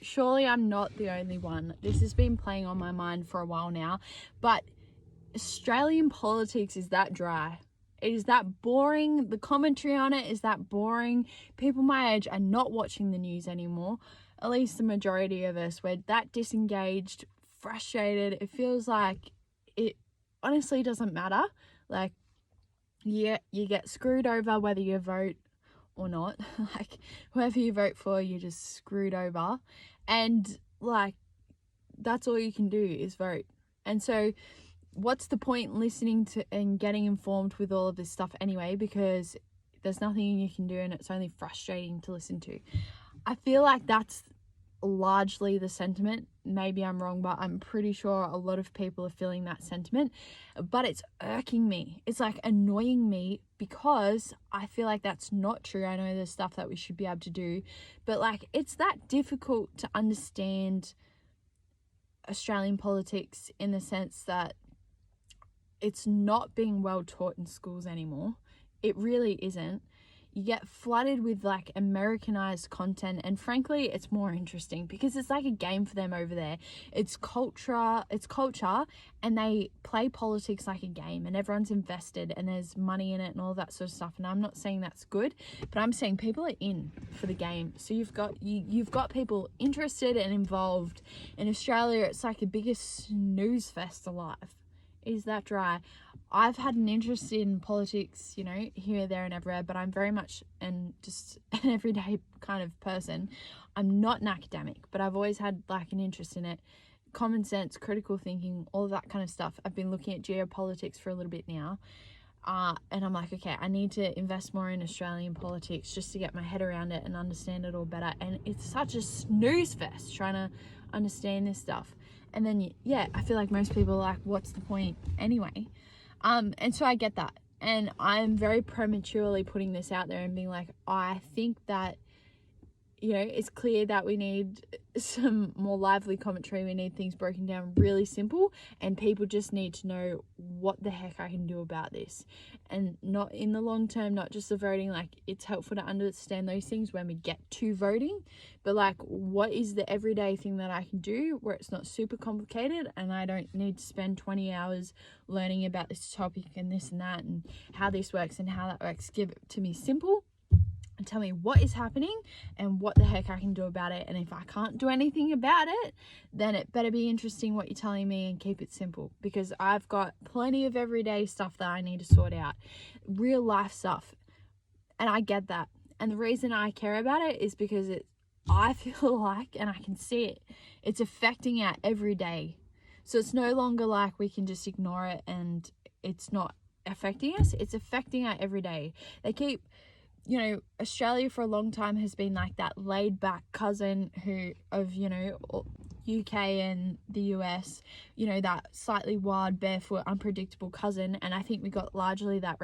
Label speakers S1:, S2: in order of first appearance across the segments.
S1: surely I'm not the only one. This has been playing on my mind for a while now, but Australian politics is that dry. It is that boring. The commentary on it is that boring. People my age are not watching the news anymore. At least the majority of us. We're that disengaged, frustrated. It feels like it honestly doesn't matter. Like, yeah, you get screwed over whether you vote or not. Like, whoever you vote for, you're just screwed over. And, like, that's all you can do is vote. And so what's the point in listening to and getting informed with all of this stuff anyway, because there's nothing you can do and it's only frustrating to listen to. I feel like that's largely the sentiment. Maybe I'm wrong, but I'm pretty sure a lot of people are feeling that sentiment. But it's irking me. It's like annoying me because I feel like that's not true. I know there's stuff that we should be able to do, but like it's that difficult to understand Australian politics in the sense that it's not being well taught in schools anymore. It really isn't. You get flooded with like Americanized content, and frankly it's more interesting because it's like a game for them over there. It's culture, and they play politics like a game, and everyone's invested and there's money in it and all that sort of stuff. And I'm not saying that's good, but I'm saying people are in for the game. So you've got people interested and involved. In Australia it's like the biggest snooze fest alive. Is that dry? I've had an interest in politics, you know, here, there and everywhere, but I'm very much just an everyday kind of person. I'm not an academic, but I've always had like an interest in it. Common sense, critical thinking, all of that kind of stuff. I've been looking at geopolitics for a little bit now. And I'm like, okay, I need to invest more in Australian politics just to get my head around it and understand it all better. And it's such a snooze fest trying to understand this stuff. And then, yeah, I feel like most people are like, what's the point anyway? And so I get that. And I'm very prematurely putting this out there and being like, I think that, you know, it's clear that we need some more lively commentary. We need things broken down really simple, and people just need to know what the heck I can do about this. And not in the long term, not just the voting, like it's helpful to understand those things when we get to voting, but like what is the everyday thing that I can do where it's not super complicated and I don't need to spend 20 hours learning about this topic and this and that and how this works and how that works. Give it to me simple. And tell me what is happening and what the heck I can do about it. And if I can't do anything about it, then it better be interesting what you're telling me, and keep it simple, because I've got plenty of everyday stuff that I need to sort out, real life stuff, and I get that. And the reason I care about it is because I feel like, and I can see it's affecting our everyday. So it's no longer like we can just ignore it and it's not affecting us. It's affecting our everyday. They keep, you know, Australia for a long time has been like that laid back cousin of, you know, UK and the US, you know, that slightly wild, barefoot, unpredictable cousin. And I think we got largely that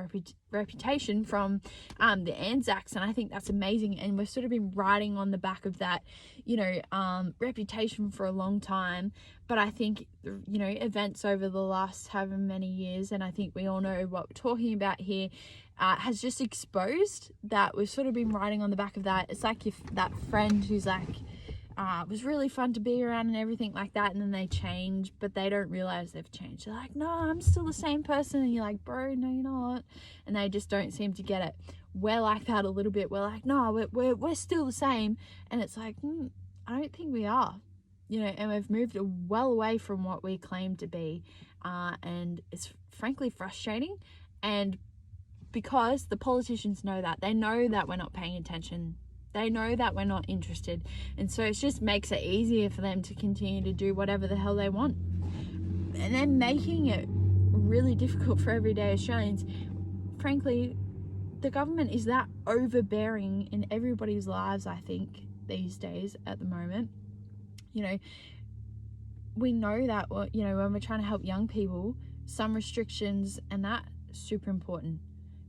S1: reputation from the Anzacs, and I think that's amazing. And we've sort of been riding on the back of that, you know, reputation for a long time. But I think, you know, events over the last however many years, and I think we all know what we're talking about here, has just exposed that we've sort of been riding on the back of that. It's like if that friend who's like, was really fun to be around and everything like that, and then they change, but they don't realize they've changed. They're like, no, I'm still the same person. And you're like, bro, no, you're not. And they just don't seem to get it. We're like that a little bit. We're like, no, we're still the same. And it's like, I don't think we are. You know, and we've moved well away from what we claim to be. And it's frankly frustrating. And because the politicians know that. They know that we're not paying attention. They know that we're not interested. And so it just makes it easier for them to continue to do whatever the hell they want. And then making it really difficult for everyday Australians. Frankly, the government is that overbearing in everybody's lives, I think, these days at the moment. You know, we know that, you know, when we're trying to help young people, some restrictions and that super important.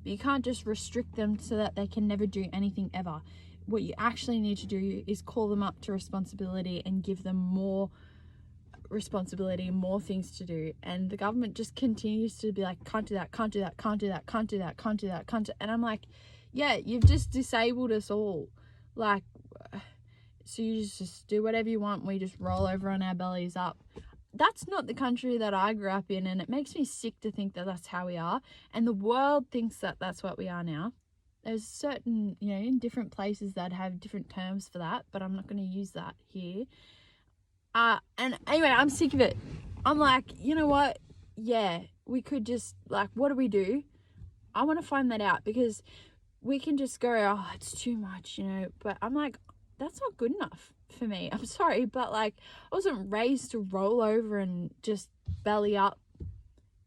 S1: But you can't just restrict them so that they can never do anything ever. What you actually need to do is call them up to responsibility and give them more responsibility and more things to do. And the government just continues to be like, can't do that, can't do that, can't do that, can't do that, can't do that, can't do. And I'm like, yeah, you've just disabled us all. Like, So you just do whatever you want. We just roll over on our bellies up. That's not the country that I grew up in, and it makes me sick to think that that's how we are. And the world thinks that that's what we are now. There's certain, in different places that have different terms for that, but I'm not going to use that here. And anyway, I'm sick of it. I'm like, you know what? Yeah, we could just, what do we do? I want to find that out, because we can just go, oh, it's too much, but I'm like, that's not good enough for me. I'm sorry, but I wasn't raised to roll over and just belly up,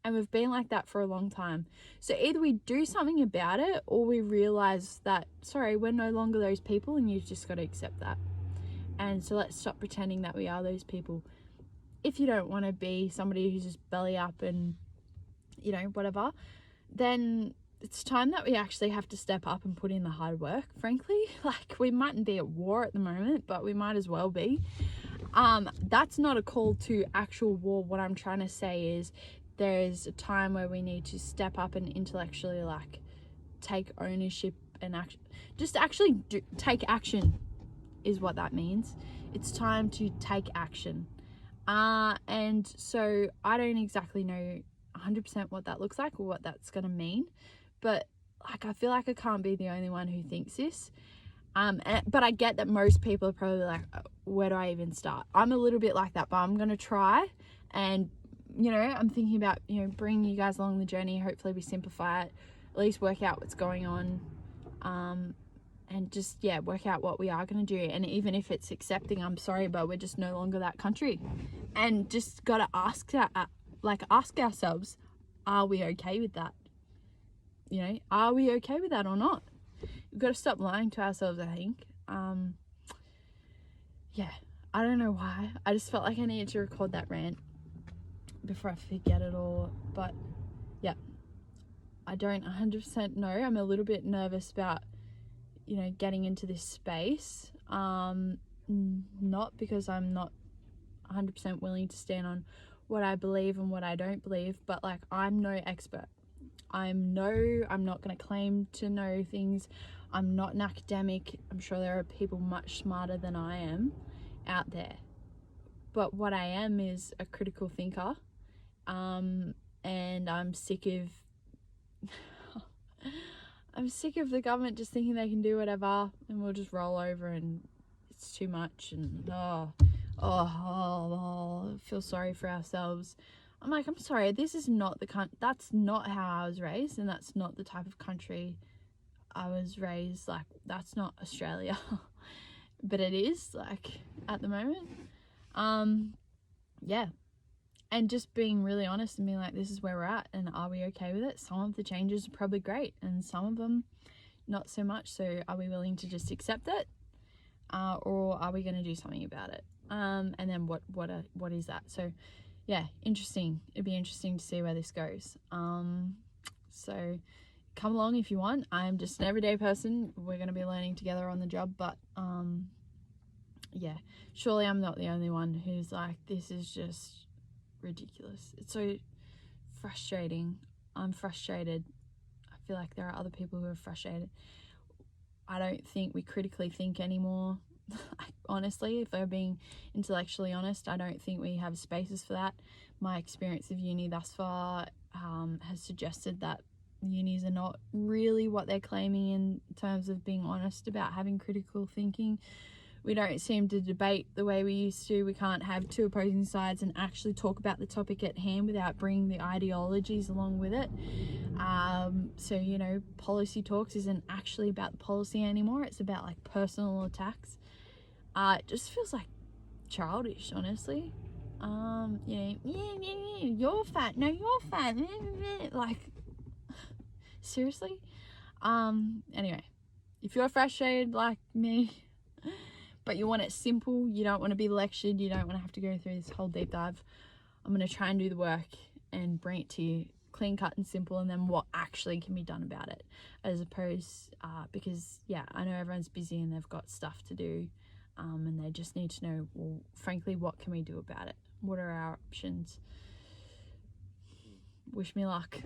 S1: and we've been like that for a long time. So either we do something about it, or we realize that, sorry, we're no longer those people, and you've just got to accept that. And so let's stop pretending that we are those people. If you don't want to be somebody who's just belly up and, whatever, then it's time that we actually have to step up and put in the hard work, frankly. We mightn't be at war at the moment, but we might as well be. That's not a call to actual war. What I'm trying to say is there's a time where we need to step up and intellectually, take ownership and take action is what that means. It's time to take action. And so I don't exactly know 100% what that looks like or what that's going to mean, but I feel like I can't be the only one who thinks this. But I get that most people are probably like, where do I even start? I'm a little bit like that, but I'm going to try. And, I'm thinking about, bringing you guys along the journey. Hopefully we simplify it, at least work out what's going on. And just, work out what we are going to do. And even if it's accepting, I'm sorry, but we're just no longer that country. And just got to ask ourselves, are we okay with that? Are we okay with that or not? We've got to stop lying to ourselves, I think. I don't know why. I just felt like I needed to record that rant before I forget it all. But, I don't 100% know. I'm a little bit nervous about getting into this space, not because I'm not 100% willing to stand on what I believe and what I don't believe, but I'm no expert. I'm not going to claim to know things. I'm not an academic. I'm sure there are people much smarter than I am out there, but what I am is a critical thinker, and I'm sick of the government just thinking they can do whatever, and we'll just roll over, and it's too much, and feel sorry for ourselves. I'm like, I'm sorry, this is not that's not how I was raised, and that's not the type of country I was raised. That's not Australia. But it is, at the moment. And just being really honest and being like, this is where we're at, and are we okay with it? Some of the changes are probably great, and some of them not so much. So are we willing to just accept it, or are we going to do something about it? And then what is that? So interesting. It'd be interesting to see where this goes. So come along if you want. I'm just an everyday person. We're going to be learning together on the job, but surely I'm not the only one who's like, this is just ridiculous. It's so frustrating. I'm frustrated. I feel like there are other people who are frustrated. I don't think we critically think anymore. Honestly, if I'm being intellectually honest, I don't think we have spaces for that. My experience of uni thus far has suggested that unis are not really what they're claiming in terms of being honest about having critical thinking. We don't seem to debate the way we used to. We can't have two opposing sides and actually talk about the topic at hand without bringing the ideologies along with it. So, policy talks isn't actually about the policy anymore. It's about personal attacks. It just feels childish, honestly. You're fat. No, you're fat. Seriously? Anyway, if you're frustrated like me, but you want it simple, you don't want to be lectured, you don't want to have to go through this whole deep dive, I'm going to try and do the work and bring it to you clean cut and simple, and then what actually can be done about it, as opposed because I know everyone's busy and they've got stuff to do, and they just need to know, well, frankly, what can we do about it? What are our options? Wish me luck.